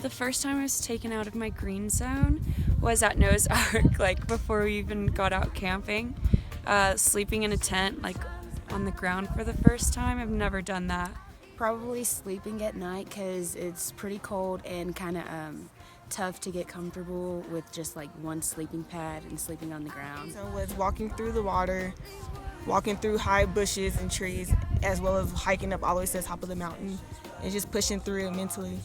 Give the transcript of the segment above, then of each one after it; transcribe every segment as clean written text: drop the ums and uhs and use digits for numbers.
The first time I was taken out of my green zone was at Noah's Ark, like before we even got out camping, sleeping in a tent, like on the ground for the first time. I've never done that. Probably sleeping at night because it's pretty cold and kind of tough to get comfortable with just like one sleeping pad and sleeping on the ground. So was walking through the water, walking through high bushes and trees, as well as hiking up all the way to the top of the mountain and just pushing through it mentally.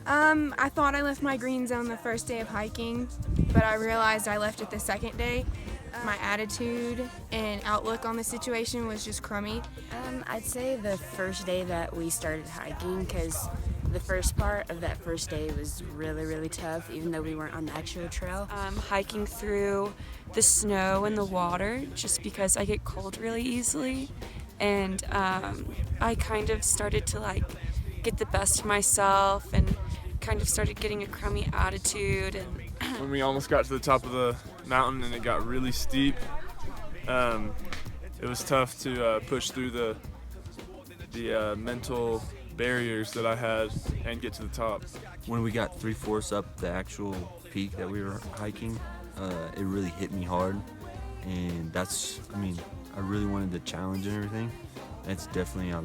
I thought I left my green zone the first day of hiking, but I realized I left it the second day. My attitude and outlook on the situation was just crummy. I'd say the first day that we started hiking, because the first part of that first day was really, really tough, even though we weren't on the actual trail. Hiking through the snow and the water, just because I get cold really easily, and I kind of started to like get the best of myself and kind of started getting a crummy attitude. And when we almost got to the top of the mountain and it got really steep, it was tough to push through the mental barriers that I had and get to the top. When we got 3/4 up the actual peak that we were hiking, it really hit me hard, and I really wanted the challenge and everything. It's definitely, I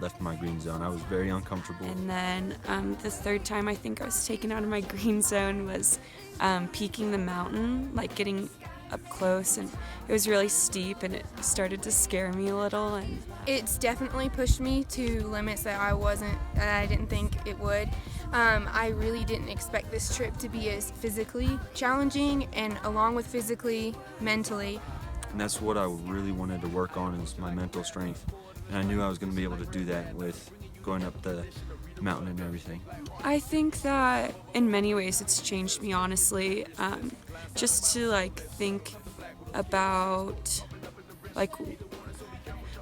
left my green zone. I was very uncomfortable. And then the third time I think I was taken out of my green zone was peaking the mountain, like getting up close, and it was really steep and it started to scare me a little. And It's definitely pushed me to limits that I didn't think it would. I really didn't expect this trip to be as physically challenging, and along with physically, mentally. And that's what I really wanted to work on, is my mental strength. And I knew I was going to be able to do that with going up the mountain and everything. I think that in many ways it's changed me, honestly, just to like think about like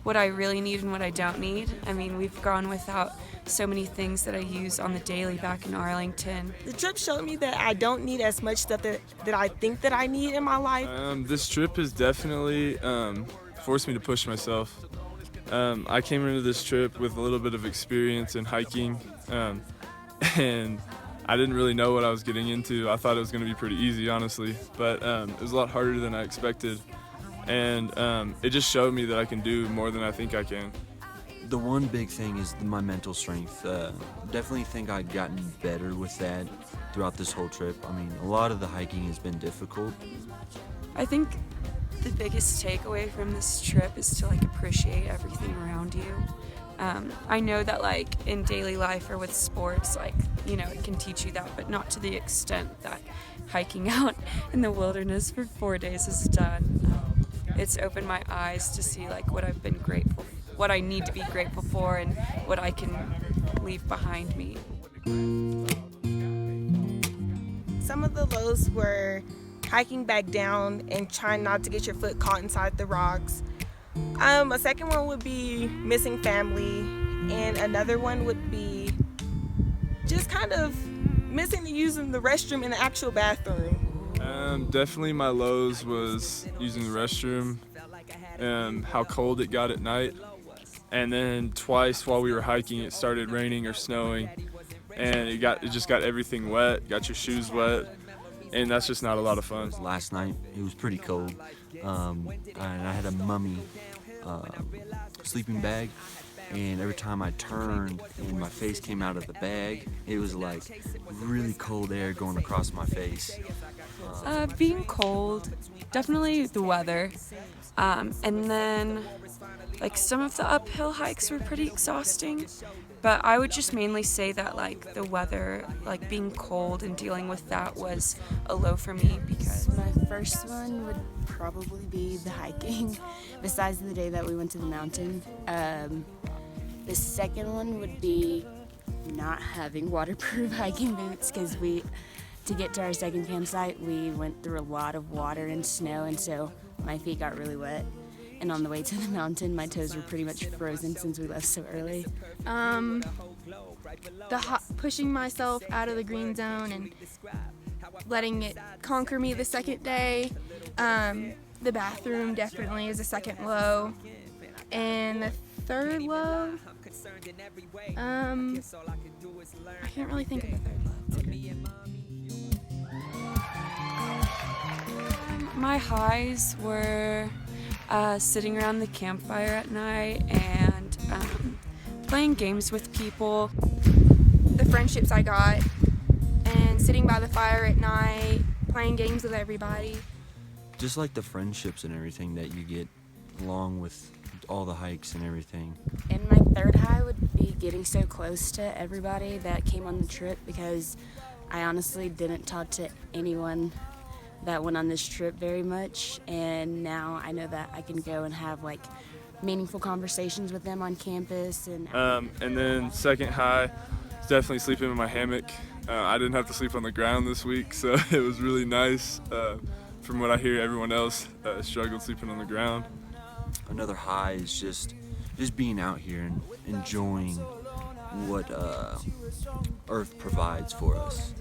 what I really need and what I don't need. I mean, we've gone without so many things that I use on the daily back in Arlington. The trip showed me that I don't need as much stuff that I think that I need in my life. This trip has definitely forced me to push myself. I came into this trip with a little bit of experience in hiking, and I didn't really know what I was getting into. I thought it was going to be pretty easy, honestly, but it was a lot harder than I expected, and it just showed me that I can do more than I think I can. The one big thing is my mental strength. Definitely think I've gotten better with that throughout this whole trip. I mean, a lot of the hiking has been difficult. I think the biggest takeaway from this trip is to like appreciate everything around you. I know that like in daily life or with sports, like, you know, it can teach you that, but not to the extent that hiking out in the wilderness for 4 days has done. It's opened my eyes to see like what I've been grateful for, what I need to be grateful for, and what I can leave behind me. Some of the lows were hiking back down and trying not to get your foot caught inside the rocks. A second one would be missing family, and another one would be just kind of missing using the restroom in the actual bathroom. Definitely my lows was using the restroom, how cold it got at night, and then twice while we were hiking it started raining or snowing, and it just got everything wet, got your shoes wet, and that's just not a lot of fun. Last night, it was pretty cold, and I had a mummy sleeping bag, and every time I turned and my face came out of the bag, it was like really cold air going across my face. Being cold, definitely the weather, and then like some of the uphill hikes were pretty exhausting, but I would just mainly say that like the weather, like being cold and dealing with that was a low for me. Because My first one would probably be the hiking, besides the day that we went to the mountain. The second one would be not having waterproof hiking boots, because to get to our second campsite, we went through a lot of water and snow, and so my feet got really wet. And on the way to the mountain, my toes were pretty much frozen since we left so early. Pushing myself out of the green zone and letting it conquer me the second day. The bathroom definitely is a second low. And the third low, I can't really think of the third low. My highs were sitting around the campfire at night and playing games with people. The friendships I got, and sitting by the fire at night, playing games with everybody. Just like the friendships and everything that you get along with all the hikes and everything. And my third high would be getting so close to everybody that came on the trip, because I honestly didn't talk to anyone that went on this trip very much, and now I know that I can go and have like meaningful conversations with them on campus. And then second high is definitely sleeping in my hammock. I didn't have to sleep on the ground this week, so it was really nice. From what I hear, everyone else struggled sleeping on the ground. Another high is just being out here and enjoying what Earth provides for us.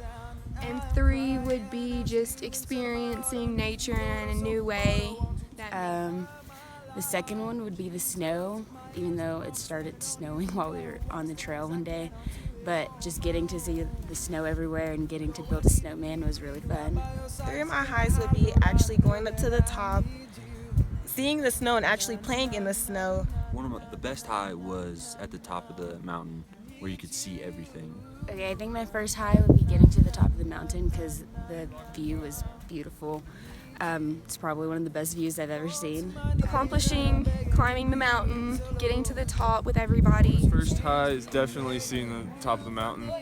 And 3 would be just experiencing nature in a new way. The second one would be the snow, even though it started snowing while we were on the trail one day. But just getting to see the snow everywhere and getting to build a snowman was really fun. 3 of my highs would be actually going up to the top, seeing the snow and actually playing in the snow. One of the best high was at the top of the mountain where you could see everything. Okay, I think my first high would be getting to the top of the mountain because the view was beautiful. It's probably one of the best views I've ever seen. Accomplishing, climbing the mountain, getting to the top with everybody. First high is definitely seeing the top of the mountain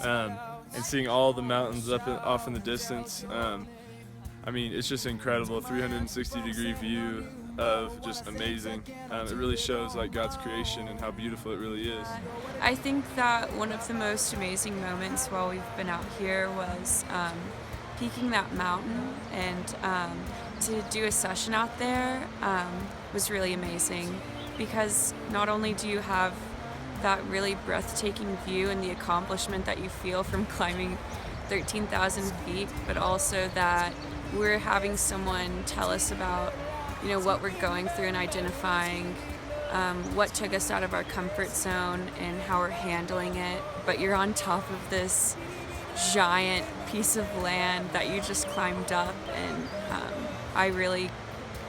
and seeing all the mountains off in the distance. I mean, it's just incredible, 360-degree view of just amazing. It really shows like God's creation and how beautiful it really is. I think that one of the most amazing moments while we've been out here was peaking that mountain, and to do a session out there was really amazing, because not only do you have that really breathtaking view and the accomplishment that you feel from climbing 13,000 feet, but also that we're having someone tell us about what we're going through and identifying what took us out of our comfort zone and how we're handling it. But you're on top of this giant piece of land that you just climbed up, and I really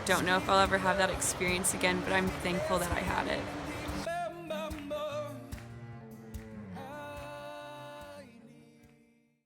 don't know if I'll ever have that experience again, but I'm thankful that I had it.